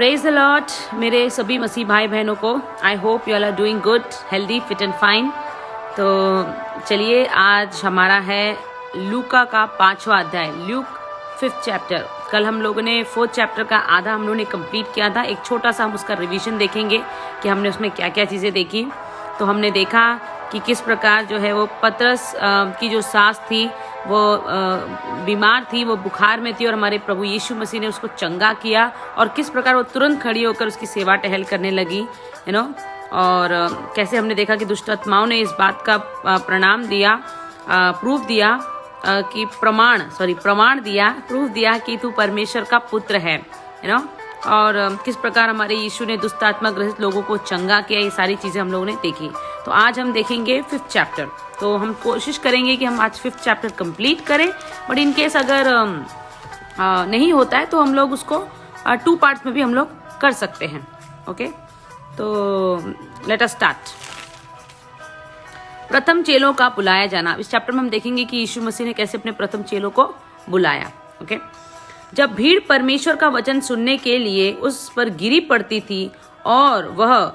Praise the Lord मेरे सभी मसीह भाई बहनों को। I hope you all are doing good, healthy, fit and fine. तो चलिए आज हमारा है लूका का 5वां अध्याय, ल्यूक 5th चैप्टर। कल हम लोगों ने 4th चैप्टर का आधा हम लोगों ने कंप्लीट किया था। एक छोटा सा हम उसका रिवीजन देखेंगे कि हमने उसमें क्या क्या चीज़ें देखी। तो हमने देखा कि किस प्रकार जो है वो पतरस की जो सास थी वो बीमार थी, वो बुखार में थी और हमारे प्रभु यीशु मसीह ने उसको चंगा किया और किस प्रकार वो तुरंत खड़ी होकर उसकी सेवा टहल करने लगी, और कैसे हमने देखा कि दुष्ट आत्माओं ने इस बात का प्रमाण दिया कि तू परमेश्वर का पुत्र है, और किस प्रकार हमारे यीशु ने दुष्ट आत्मा ग्रसित लोगों को चंगा किया। ये सारी चीज़ें हम लोगों ने देखी। तो आज हम देखेंगे 5th चैप्टर। तो हम कोशिश करेंगे कि हम आज 5th चैप्टर कंप्लीट करें, बट इन केस अगर नहीं होता है तो हम लोग उसको 2 पार्ट्स में भी हम लोग कर सकते हैं। ओके, तो लेट अस स्टार्ट। प्रथम चेलों का बुलाया जाना। इस चैप्टर में हम देखेंगे कि यीशु मसीह ने कैसे अपने प्रथम चेलों को बुलाया। ओके, जब भीड़ परमेश्वर का वचन सुनने के लिए उस पर गिरी पड़ती थी और वह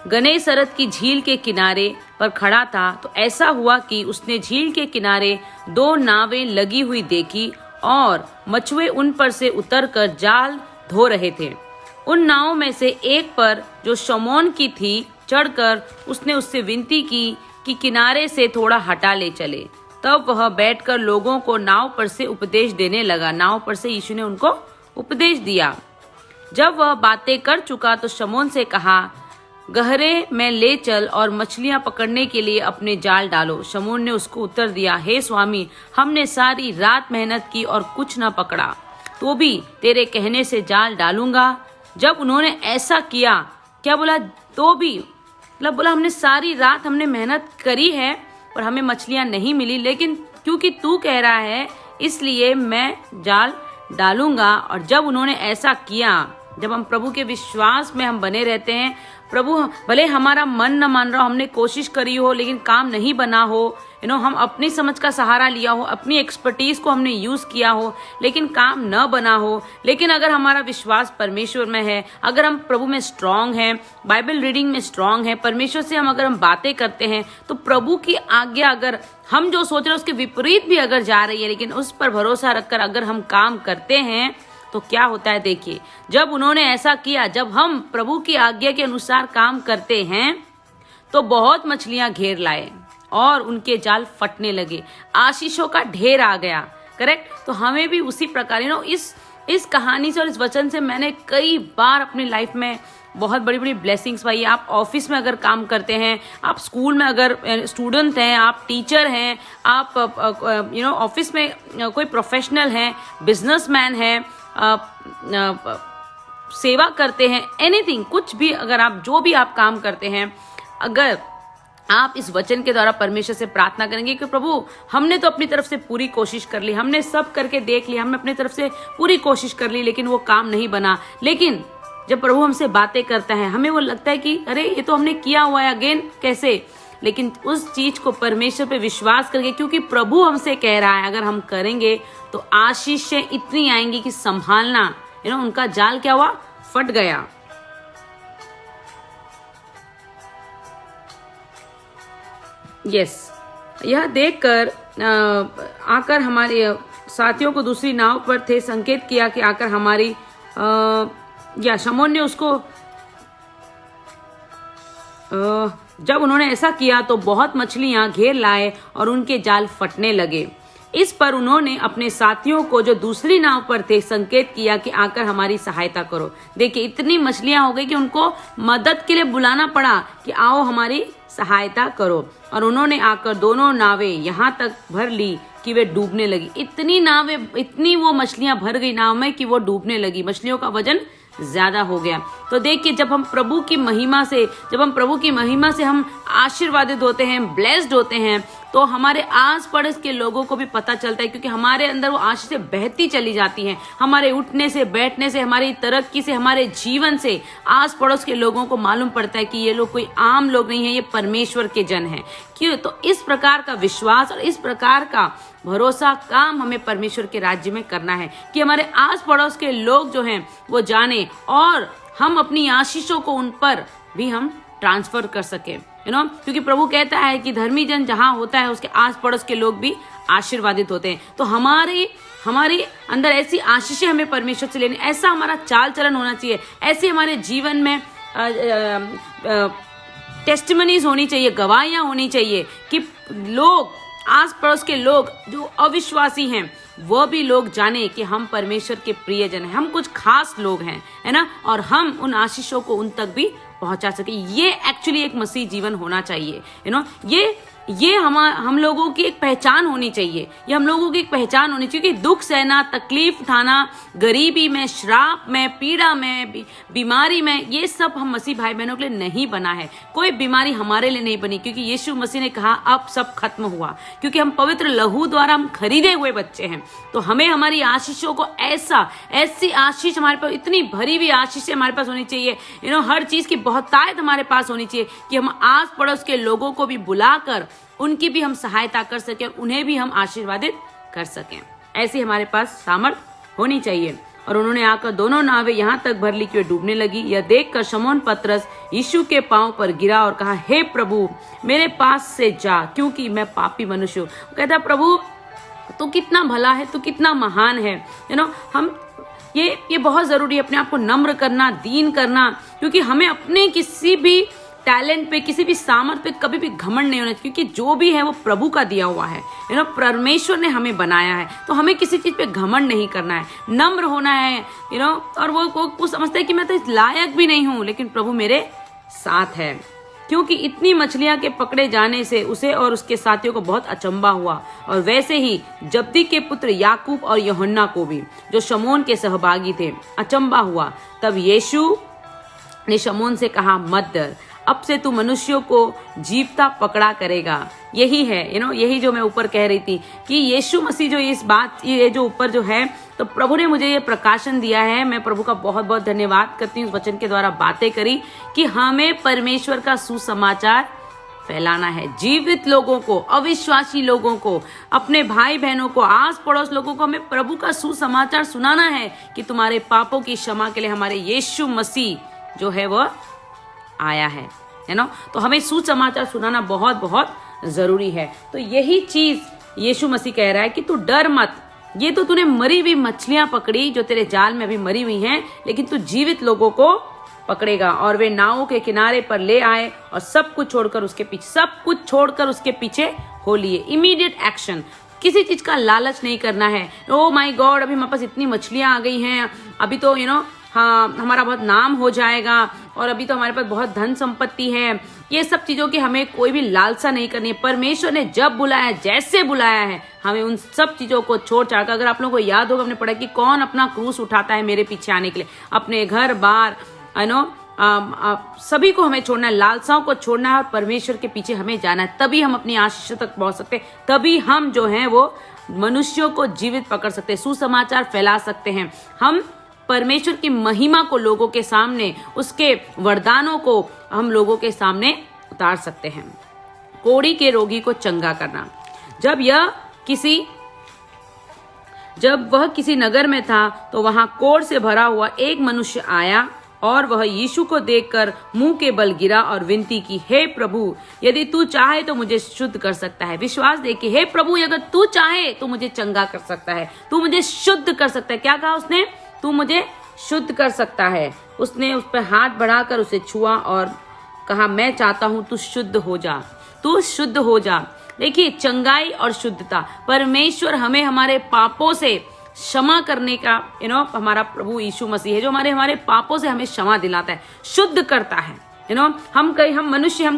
गनेसरत की झील के किनारे पर खड़ा था, तो ऐसा हुआ कि उसने झील के किनारे 2 नावें लगी हुई देखी और मछुए उन पर से उतरकर जाल धो रहे थे। उन नावों में से एक पर जो शमौन की थी चढ़कर उसने उससे विनती की कि किनारे से थोड़ा हटा ले चले। तब वह बैठकर लोगों को नाव पर से उपदेश देने लगा। नाव पर से यीशु ने उनको उपदेश दिया। जब वह बातें कर चुका तो शमौन से कहा, गहरे में ले चल और मछलियां पकड़ने के लिए अपने जाल डालो। शमौन ने उसको उत्तर दिया, हे स्वामी, हमने सारी रात मेहनत की और कुछ न पकड़ा, तो भी तेरे कहने से जाल डालूंगा। जब उन्होंने ऐसा किया, क्या बोला, तो भी मतलब बोला हमने सारी रात हमने मेहनत करी है और हमें मछलियां नहीं मिली, लेकिन क्योंकि तू कह रहा है इसलिए मैं जाल डालूंगा। और जब उन्होंने ऐसा किया, जब हम प्रभु के विश्वास में हम बने रहते हैं, प्रभु भले हमारा मन न मान रहा हो, हमने कोशिश करी हो लेकिन काम नहीं बना हो, हम अपनी समझ का सहारा लिया हो, अपनी एक्सपर्टीज को हमने यूज किया हो लेकिन काम न बना हो, लेकिन अगर हमारा विश्वास परमेश्वर में है, अगर हम प्रभु में स्ट्रांग हैं, बाइबल रीडिंग में स्ट्रांग है, परमेश्वर से अगर हम बातें करते हैं, तो प्रभु की आज्ञा अगर हम जो सोच रहे हैं उसके विपरीत भी अगर जा रही है, लेकिन उस पर भरोसा रखकर अगर हम काम करते हैं तो क्या होता है। देखिए, जब उन्होंने ऐसा किया, जब हम प्रभु की आज्ञा के अनुसार काम करते हैं तो बहुत मछलियां घेर लाए और उनके जाल फटने लगे, आशीषों का ढेर आ गया। करेक्ट। तो हमें भी उसी प्रकार इस कहानी से और इस वचन से मैंने कई बार अपनी लाइफ में बहुत बड़ी बड़ी ब्लेसिंग्स पाई। आप ऑफिस में अगर काम करते हैं, आप स्कूल में अगर स्टूडेंट हैं, आप टीचर हैं, आप ऑफिस में कोई प्रोफेशनल हैं, बिजनेसमैन हैं, सेवा करते हैं, एनीथिंग, कुछ भी, अगर आप जो भी आप काम करते हैं, अगर आप इस वचन के द्वारा परमेश्वर से प्रार्थना करेंगे कि प्रभु हमने तो अपनी तरफ से पूरी कोशिश कर ली, हमने सब करके देख लिया, हमने अपनी तरफ से पूरी कोशिश कर ली लेकिन वो काम नहीं बना, लेकिन जब प्रभु हमसे बातें करता है हमें वो लगता है कि अरे ये तो हमने किया हुआ है, अगेन कैसे, लेकिन उस चीज को परमेश्वर पे विश्वास करके, क्योंकि प्रभु हमसे कह रहा है, अगर हम करेंगे तो आशीषें इतनी आएंगी कि संभालना, उनका जाल क्या हुआ, फट गया। यस, यह देखकर आकर हमारे साथियों को दूसरी नाव पर थे संकेत किया कि आकर हमारी शमौन ने उसको जब उन्होंने ऐसा किया तो बहुत मछलियां घेर लाए और उनके जाल फटने लगे। इस पर उन्होंने अपने साथियों को जो दूसरी नाव पर थे संकेत किया कि आकर हमारी सहायता करो। देखिए, इतनी मछलियां हो गई कि उनको मदद के लिए बुलाना पड़ा कि आओ हमारी सहायता करो, और उन्होंने आकर दोनों नावें यहाँ तक भर ली कि वे डूबने लगी। इतनी वो मछलियां भर गई नाव में कि वो डूबने लगी, मछलियों का वजन ज्यादा हो गया। तो देखिए, जब हम प्रभु की महिमा से हम आशीर्वादित होते हैं, ब्लेस्ड होते हैं, तो हमारे आस पड़ोस के लोगों को भी पता चलता है, क्योंकि हमारे अंदर वो आशीषें बहती चली जाती हैं। हमारे उठने से, बैठने से, हमारी तरक्की से, हमारे जीवन से आस पड़ोस के लोगों को मालूम पड़ता है कि ये लोग कोई आम लोग नहीं है, ये परमेश्वर के जन हैं। क्यों? तो इस प्रकार का विश्वास और इस प्रकार का भरोसा काम हमें परमेश्वर के राज्य में करना है कि हमारे आस पड़ोस के लोग जो हैं वो जाने और हम अपनी आशीषों को उन पर भी हम ट्रांसफर कर सके, क्योंकि प्रभु कहता है कि धर्मी जन जहां होता है उसके आस पड़ोस के लोग भी आशीर्वादित होते हैं। तो हमारे अंदर ऐसी आशीषें हमें परमेश्वर से लेनी, ऐसा हमारा चाल चलन होना चाहिए, ऐसे हमारे जीवन में टेस्टिमनीज होनी चाहिए, गवाहियां होनी चाहिए कि लोग, आस पड़ोस के लोग जो अविश्वासी हैं वो भी लोग जाने कि हम परमेश्वर के प्रियजन हैं, हम कुछ खास लोग हैं, है ना, और हम उन आशीषों को उन तक भी पहुंचा सके। ये एक्चुअली एक मसीह जीवन होना चाहिए, ये हम लोगों की एक पहचान होनी चाहिए। ये हम लोगों की एक पहचान होनी चाहिए कि दुख सहना, तकलीफ उठाना, गरीबी में, श्राप में, पीड़ा में, बीमारी में, ये सब हम मसीह भाई बहनों के लिए नहीं बना है। कोई बीमारी हमारे लिए नहीं बनी, क्योंकि यीशु मसीह ने कहा अब सब खत्म हुआ, क्योंकि हम पवित्र लहू द्वारा हम खरीदे हुए बच्चे हैं। तो हमें हमारी आशीषों को ऐसी आशीष हमारे पास, इतनी भरी हुई आशीष हमारे पास होनी चाहिए, हर चीज की बहुतायत हमारे पास होनी चाहिए कि हम आस पड़ोस के लोगों को भी बुलाकर उनकी भी हम सहायता कर सकें और उन्हें भी हम आशीर्वादित कर सकें। ऐसी हमारे पास सामर्थ्य होनी चाहिए। और उन्होंने आकर दोनों नावें यहाँ तक भर ली कि वे डूबने लगी। यह देखकर शमौन पतरस यीशु के पांव पर गिरा और कहा, हे प्रभु, मेरे पास से जा, क्योंकि मैं पापी मनुष्य हूँ। कहता, प्रभु तू कितना भला है, तू कितना महान है। हम ये बहुत जरूरी है, अपने आप को नम्र करना, दीन करना, क्योंकि हमें अपने किसी भी टैलेंट पे, किसी भी सामर्थ पे कभी भी घमंड नहीं होना चाहिए, क्योंकि जो भी है वो प्रभु का दिया हुआ है। परमेश्वर ने हमें बनाया है, तो हमें किसी चीज पे घमंड नहीं करना है, नम्र होना है। और वो समझते हैं कि मैं तो इस लायक भी नहीं हूँ, लेकिन प्रभु मेरे साथ है। क्योंकि इतनी मछलियां के पकड़े जाने से उसे और उसके साथियों को बहुत अचंबा हुआ, और वैसे ही जब्दी के पुत्र याकूब और यूहन्ना को भी, जो शमौन के सहभागी थे, अचंबा हुआ। तब यीशु ने शमौन से कहा, मत डर, अब से तू मनुष्यों को जीवता पकड़ा करेगा। यही है, यही जो मैं ऊपर कह रही थी कि यीशु मसीह जो इस बात, ये जो ऊपर जो है, तो प्रभु ने मुझे ये प्रकाशन दिया है। मैं प्रभु का बहुत बहुत धन्यवाद करती हूँ, इस वचन के द्वारा बातें करी कि हमें परमेश्वर का सुसमाचार फैलाना है। जीवित लोगों को, अविश्वासी लोगों को, अपने भाई बहनों को, आस पड़ोस लोगों को हमें प्रभु का सुसमाचार सुनाना है कि तुम्हारे पापों की क्षमा के लिए हमारे यीशु मसीह जो है वह आया है ना। तो हमें सुसमाचार सुनाना बहुत बहुत जरूरी है। तो यही चीज यीशु मसीह कह रहा है कि तू डर मत। ये तो तूने मरी हुई मछलियां पकड़ी जो तेरे जाल में अभी मरी हुई हैं, लेकिन तू जीवित लोगों को पकड़ेगा। और वे नावों के किनारे पर ले आए और सब कुछ छोड़कर उसके पीछे हो लिए। इमीडिएट एक्शन, किसी चीज का लालच नहीं करना है। ओ माय गॉड, अभी हमारे पास इतनी मछलियां आ गई हैं, अभी तो हाँ हमारा बहुत नाम हो जाएगा, और अभी तो हमारे पास बहुत धन संपत्ति है। ये सब चीजों की हमें कोई भी लालसा नहीं करनी है। परमेश्वर ने जब बुलाया, जैसे बुलाया है, हमें उन सब चीजों को छोड़ छाड़। अगर आप लोगों को याद होगा, हमने पढ़ा कि कौन अपना क्रूस उठाता है मेरे पीछे आने के लिए, अपने घर बार सभी को हमें छोड़ना है, लालसाओं को छोड़ना है और परमेश्वर के पीछे हमें जाना है। तभी हम अपनी आशीष तक पहुंच सकते हैं, तभी हम जो है वो मनुष्यों को जीवित पकड़ सकते हैं, सुसमाचार फैला सकते हैं। हम परमेश्वर की महिमा को लोगों के सामने, उसके वरदानों को हम लोगों के सामने उतार सकते हैं। कोढ़ी के रोगी को चंगा करना। जब वह किसी नगर में था तो वहां कोढ़ से भरा हुआ एक मनुष्य आया, और वह यीशु को देखकर मुंह के बल गिरा और विनती की, हे प्रभु, यदि तू चाहे तो मुझे शुद्ध कर सकता है। विश्वास देखिए, हे प्रभु, अगर तू चाहे तो मुझे चंगा कर सकता है, तू मुझे शुद्ध कर सकता है। क्या कहा उसने? तू मुझे शुद्ध कर सकता है। उसने उस पर हाथ बढ़ाकर उसे छुआ और कहा, मैं चाहता हूं तू शुद्ध हो जा, तू शुद्ध हो जा। देखिए, चंगाई और शुद्धता, परमेश्वर हमें हमारे पापों से क्षमा करने का हमारा प्रभु यीशु मसीह है, जो हमारे पापों से हमें क्षमा दिलाता है, शुद्ध करता है। हम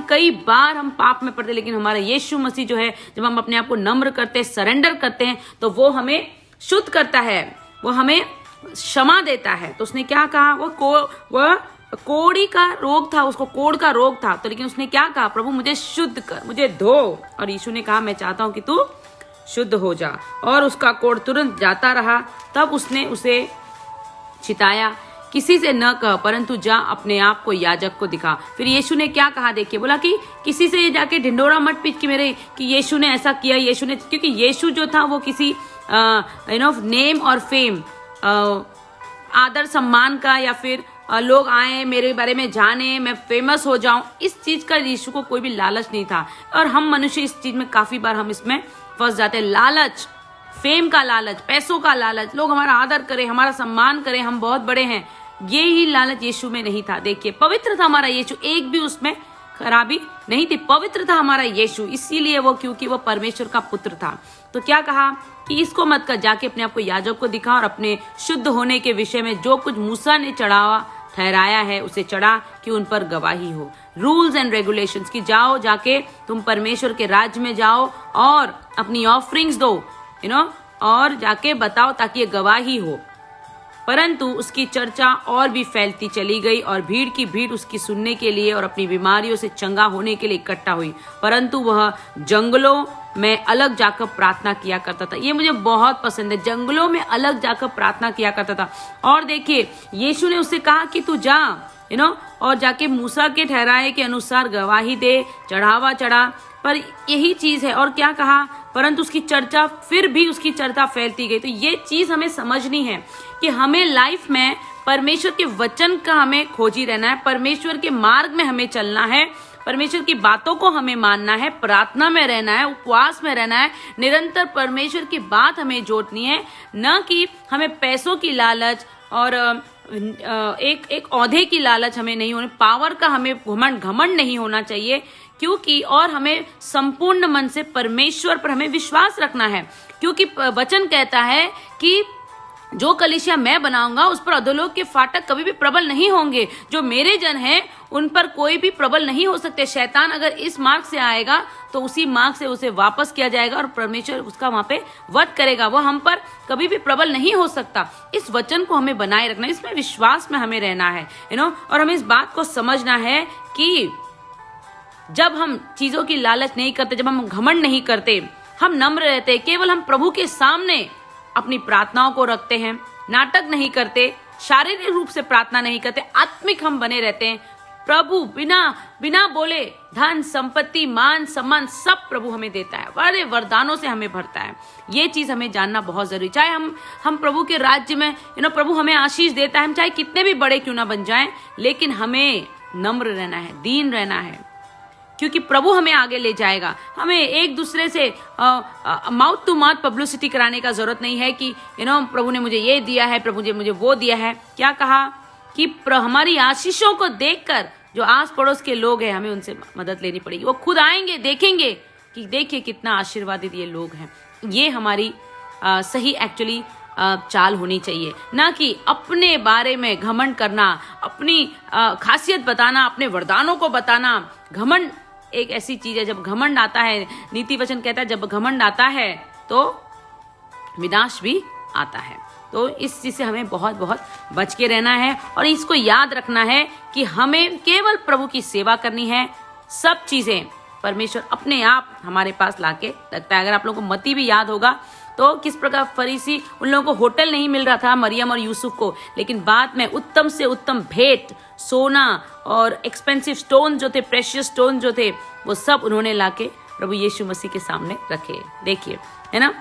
कई बार हम पाप में पड़ते, लेकिन हमारा यीशु मसीह जो है, जब हम अपने आप को नम्र करते हैं, सरेंडर करते हैं, तो वो हमें शुद्ध करता है, वो हमें क्षमा देता है। तो उसने क्या कहा? वह कोड़ी का रोग था, उसको कोढ़ का रोग था, तो लेकिन उसने क्या कहा, प्रभु मुझे शुद्ध कर, मुझे धो। और यीशु ने कहा मैं चाहता हूं कि तू शुद्ध हो जा। और उसका कोढ़ तुरंत जाता रहा। तब उसने उसे चिताया, किसी से न कह, परंतु जा अपने आप को याजक को दिखा। फिर यीशु ने क्या कहा, देखिए, बोला कि किसी से जाके ढिंडोरा मत पीट कि यीशु ने ऐसा किया, यीशु ने, क्योंकि यीशु जो था वो किसी नेम और फेम, आदर सम्मान का, या फिर लोग आए मेरे बारे में जाने, मैं फेमस हो जाऊं, इस चीज का यीशु को कोई भी लालच नहीं था। और हम मनुष्य इस चीज में काफी बार हम इसमें फंस जाते हैं। लालच, फेम का लालच, पैसों का लालच, लोग हमारा आदर करें, हमारा सम्मान करें, हम बहुत बड़े हैं, ये ही लालच यीशु में नहीं था। देखिए, पवित्र था हमारा यीशु, एक भी उसमें खराबी नहीं थी, पवित्र था हमारा यीशु, इसीलिए वो, क्योंकि वो परमेश्वर का पुत्र था। तो क्या कहा कि इसको मत कर, जाके अपने आप को याजक को दिखा और अपने शुद्ध होने के विषय में जो कुछ मूसा ने चढ़ावा ठहराया है उसे चढ़ा, कि उन पर गवाही हो। रूल्स एंड रेगुलेशंस की जाओ, जाके तुम परमेश्वर के राज्य में जाओ और अपनी ऑफरिंग्स दो, और जाके बताओ, ताकि ये गवाही हो। परंतु उसकी चर्चा और भी फैलती चली गई और भीड़ की भीड़ उसकी सुनने के लिए और अपनी बीमारियों से चंगा होने के लिए इकट्ठा हुई। परंतु वह जंगलों में अलग जाकर प्रार्थना किया करता था। ये मुझे बहुत पसंद है, जंगलों में अलग जाकर प्रार्थना किया करता था। और देखिए, यीशु ने उससे कहा कि तू जा, और जाके मूसा के ठहराए के अनुसार गवाही दे, चढ़ावा चढ़ा। पर यही चीज है। और क्या कहा, परंतु उसकी चर्चा, फिर भी उसकी चर्चा फैलती गई। तो ये चीज हमें समझनी है कि हमें लाइफ में परमेश्वर के वचन का हमें खोजी रहना है, परमेश्वर के मार्ग में हमें चलना है, परमेश्वर की बातों को हमें मानना है, प्रार्थना में रहना है, उपवास में रहना है, निरंतर परमेश्वर की बात हमें जोड़नी है, न कि हमें पैसों की लालच और एक ओहदे की लालच हमें नहीं होनी, पावर का हमें घमंड नहीं होना चाहिए। क्योंकि और हमें संपूर्ण मन से परमेश्वर पर हमें विश्वास रखना है, क्योंकि वचन कहता है कि जो कलीसिया मैं बनाऊंगा उस पर अधोलोक के फाटक कभी भी प्रबल नहीं होंगे। जो मेरे जन हैं उन पर कोई भी प्रबल नहीं हो सकते। शैतान अगर इस मार्ग से आएगा तो उसी मार्ग से उसे वापस किया जाएगा और परमेश्वर उसका वहां पे वध करेगा। वो हम पर कभी भी प्रबल नहीं हो सकता। इस वचन को हमें बनाए रखना, इसमें विश्वास में हमें रहना है, और हमें इस बात को समझना है कि जब हम चीजों की लालच नहीं करते, जब हम घमंड नहीं करते, हम नम्र रहते, केवल हम प्रभु के सामने अपनी प्रार्थनाओं को रखते हैं, नाटक नहीं करते, शारीरिक रूप से प्रार्थना नहीं करते, आत्मिक हम बने रहते हैं। प्रभु बिना बोले धन संपत्ति मान सम्मान सब प्रभु हमें देता है, बड़े वरदानों से हमें भरता है। ये चीज हमें जानना बहुत जरूरी। चाहे हम प्रभु के राज्य में प्रभु हमें आशीष देता है, हम चाहे कितने भी बड़े क्यों ना बन जाएं, लेकिन हमें नम्र रहना है, दीन रहना है, क्योंकि प्रभु हमें आगे ले जाएगा। हमें एक दूसरे से माउथ टू माउथ पब्लिसिटी कराने का जरूरत नहीं है कि प्रभु ने मुझे ये दिया है, प्रभु ने मुझे वो दिया है। क्या कहा कि हमारी आशीषों को देखकर जो आस पड़ोस के लोग हैं, हमें उनसे मदद लेनी पड़ेगी। वो खुद आएंगे, देखेंगे कि देखिए कितना आशीर्वादित ये लोग हैं। ये हमारी सही एक्चुअली चाल होनी चाहिए, ना कि अपने बारे में घमंड करना, अपनी खासियत बताना, अपने वरदानों को बताना। घमंड एक ऐसी चीज है, जब घमंड आता है, नीति वचन कहता है जब घमंड आता है तो विनाश भी आता है। तो इस चीज से हमें बहुत बहुत बच के रहना है और इसको याद रखना है कि हमें केवल प्रभु की सेवा करनी है। सब चीजें परमेश्वर अपने आप हमारे पास लाके रखता है। अगर आप लोगों को मत्ती भी याद होगा तो किस प्रकार फरीसी, उन लोगों को होटल नहीं मिल रहा था मरियम और यूसुफ को, लेकिन बाद में उत्तम से उत्तम भेंट, सोना और एक्सपेंसिव स्टोन जो थे, प्रेशियस स्टोन जो थे, वो सब उन्होंने लाके प्रभु यीशु मसीह के सामने रखे। देखिए, है ना।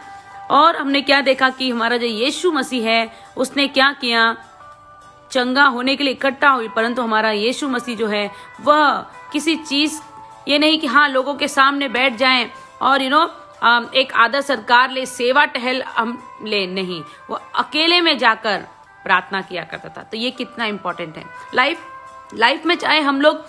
और हमने क्या देखा कि हमारा जो यीशु मसीह है उसने क्या किया, चंगा होने के लिए इकट्ठा हुई, परंतु हमारा यीशु मसीह जो है वह किसी चीज, ये नहीं कि हाँ लोगों के सामने बैठ जाएं और एक आदर सत्कार ले, सेवा टहल हम ले, नहीं, वो अकेले में जाकर प्रार्थना किया करता था। तो ये कितना इंपॉर्टेंट है लाइफ में। चाहे हम लोग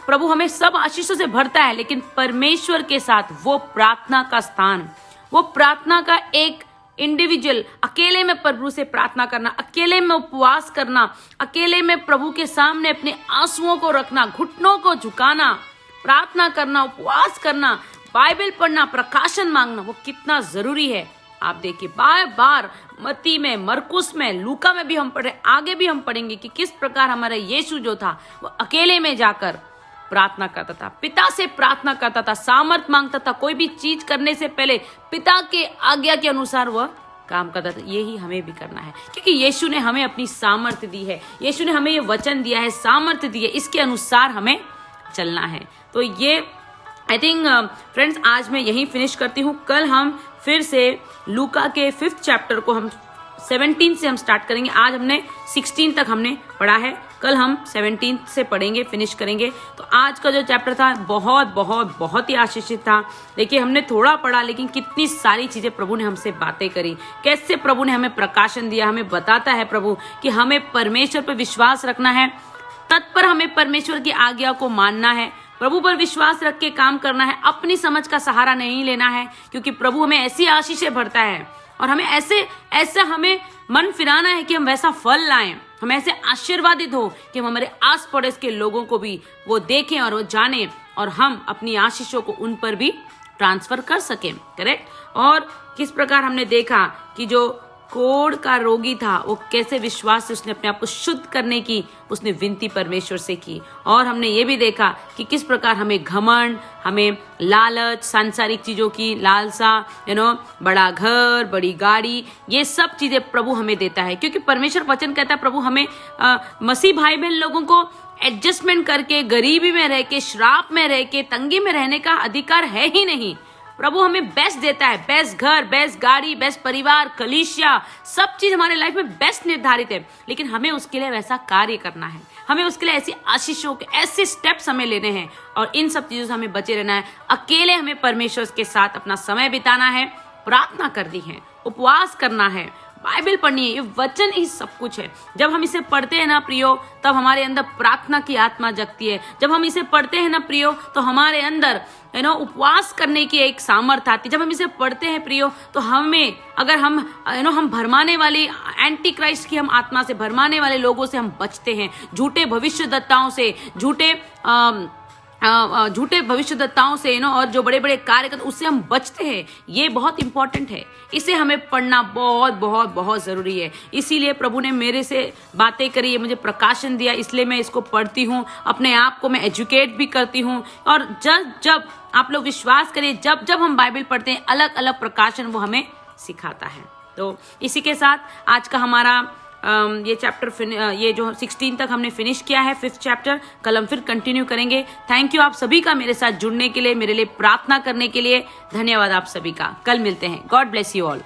प्रभु हमें सब आशीषों से भरता है, लेकिन परमेश्वर के साथ वो प्रार्थना का स्थान, वो प्रार्थना का एक इंडिविजुअल, अकेले में प्रभु से प्रार्थना करना, अकेले में उपवास करना, अकेले में प्रभु के सामने अपने आंसुओं को रखना, घुटनों को झुकाना, प्रार्थना करना, उपवास करना, बाइबल पढ़ना, प्रकाशन मांगना, वो कितना जरूरी है आप देखिए बार बार मत्ती में, मरकुस में, लूका में भी हम पढ़े, आगे भी हम पढ़ेंगे कि किस प्रकार हमारा यीशु जो था वो अकेले में जाकर प्रार्थना करता था, पिता से प्रार्थना करता था, सामर्थ मांगता था, कोई भी चीज करने से पहले पिता के आज्ञा के अनुसार वह काम करता था। यही हमें भी करना है, क्योंकि यीशु ने हमें अपनी सामर्थ दी है, यीशु ने हमें ये वचन दिया है, सामर्थ दी है, इसके अनुसार हमें चलना है। तो ये आई थिंक फ्रेंड्स आज मैं यहीं फिनिश करती हूँ। कल हम फिर से लूका के 5th चैप्टर को हम 17 से हम स्टार्ट करेंगे। आज हमने 16 तक हमने पढ़ा है, कल हम 17 से पढ़ेंगे, फिनिश करेंगे। तो आज का जो चैप्टर था बहुत बहुत बहुत ही आशीषित था। देखिए हमने थोड़ा पढ़ा, लेकिन कितनी सारी चीजें प्रभु ने हमसे बातें करी, कैसे प्रभु ने हमें प्रकाशन दिया, हमें बताता है प्रभु कि हमें परमेश्वर पर विश्वास रखना है, तत्पर हमें परमेश्वर की आज्ञा को मानना है, प्रभु पर विश्वास रख के काम करना है, अपनी समझ का सहारा नहीं लेना है, क्योंकि प्रभु हमें ऐसी आशीषें भरता है और हमें ऐसा हमें मन फिराना है कि हम वैसा फल लाएं, हम ऐसे आशीर्वादित हो कि हम हमारे आस पड़ोस के लोगों को भी वो देखें और वो जाने और हम अपनी आशीषों को उन पर भी ट्रांसफर कर सकें। करेक्ट। और किस प्रकार हमने देखा कि जो कोढ़ का रोगी था वो कैसे विश्वास से उसने अपने आप को शुद्ध करने की उसने विनती परमेश्वर से की। और हमने ये भी देखा कि किस प्रकार हमें घमंड, हमें लालच, सांसारिक चीजों की लालसा, बड़ा घर, बड़ी गाड़ी, ये सब चीजें प्रभु हमें देता है, क्योंकि परमेश्वर वचन कहता है प्रभु हमें मसीह भाई बहन लोगों को एडजस्टमेंट करके, गरीबी में रह के, श्राप में रह के, तंगी में रहने का अधिकार है ही नहीं। प्रभु हमें बेस्ट देता है, बेस्ट घर, बेस्ट गाड़ी, बेस्ट परिवार, कलीसिया, सब चीज हमारे लाइफ में बेस्ट निर्धारित है, लेकिन हमें उसके लिए वैसा कार्य करना है, हमें उसके लिए ऐसी आशीषों के ऐसे स्टेप्स हमें लेने हैं और इन सब चीजों से हमें बचे रहना है। अकेले हमें परमेश्वर के साथ अपना समय बिताना है, प्रार्थना करनी है, उपवास करना है, बाइबल पढ़नी है, ये वचन ही सब कुछ है। जब हम इसे पढ़ते हैं ना प्रियो, तब हमारे अंदर प्रार्थना की आत्मा जगती है। जब हम इसे पढ़ते हैं ना प्रियो, तो हमारे अंदर उपवास करने की एक सामर्थ आती है। जब हम इसे पढ़ते हैं प्रियो, तो हमें अगर हम भरमाने वाली एंटी क्राइस्ट की हम आत्मा से, भरमाने वाले लोगों से हम बचते हैं, झूठे भविष्यद्वक्ताओं से, झूठे भविष्यद्वक्ताओं से और जो बड़े बड़े कार्य करते उससे हम बचते हैं। ये बहुत इंपॉर्टेंट है, इसे हमें पढ़ना बहुत बहुत बहुत जरूरी है। इसीलिए प्रभु ने मेरे से बातें करी है, मुझे प्रकाशन दिया, इसलिए मैं इसको पढ़ती हूँ, अपने आप को मैं एजुकेट भी करती हूँ। और जब आप लोग विश्वास करिए, जब हम बाइबल पढ़ते हैं, अलग अलग प्रकाशन वो हमें सिखाता है। तो इसी के साथ आज का हमारा ये चैप्टर ये जो 16 तक हमने फिनिश किया है, 5th चैप्टर, कल हम फिर कंटिन्यू करेंगे। थैंक यू आप सभी का मेरे साथ जुड़ने के लिए, मेरे लिए प्रार्थना करने के लिए। धन्यवाद आप सभी का। कल मिलते हैं। God bless you all.